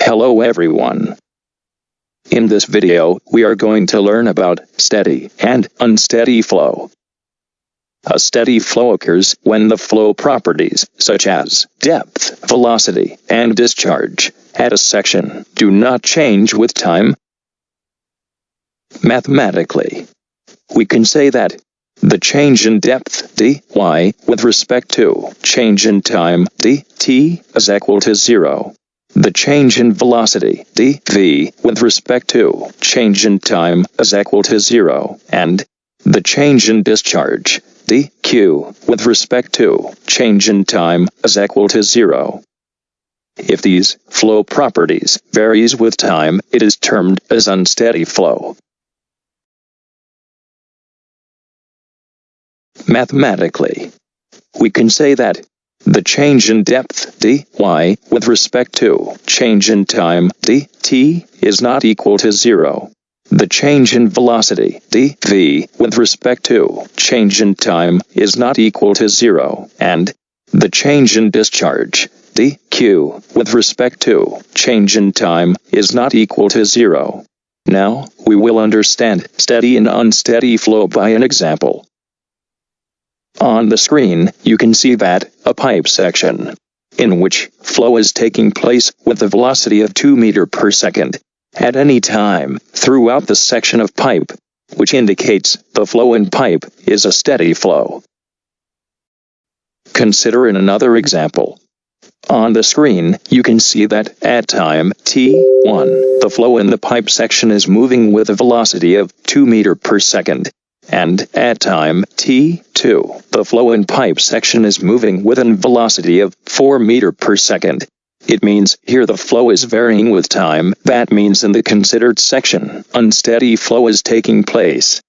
Hello everyone. In this video, we are going to learn about steady and unsteady flow. A steady flow occurs when the flow properties, such as depth, velocity, and discharge, at a section do not change with time. Mathematically, we can say that the change in depth dy with respect to change in time dt is equal to 0. The change in velocity dv with respect to change in time is equal to 0, and the change in discharge dq with respect to change in time is equal to 0. If these flow properties varies with time, it is termed as unsteady flow. Mathematically, we can say that the change in depth dy with respect to change in time dt is not equal to 0. The change in velocity dv with respect to change in time is not equal to 0, and the change in discharge dq with respect to change in time is not equal to 0. Now, we will understand steady and unsteady flow by an example. On the screen, you can see that a pipe section, in which flow is taking place with a velocity of 2 meters per second, at any time throughout the section of pipe, which indicates the flow in pipe is a steady flow. Consider in another example. On the screen, you can see that at time t1, the flow in the pipe section is moving with a velocity of 2 meters per second. And at time t2, the flow in pipe section is moving with a velocity of 4 meters per second. It means here the flow is varying with time. That means in the considered section, unsteady flow is taking place.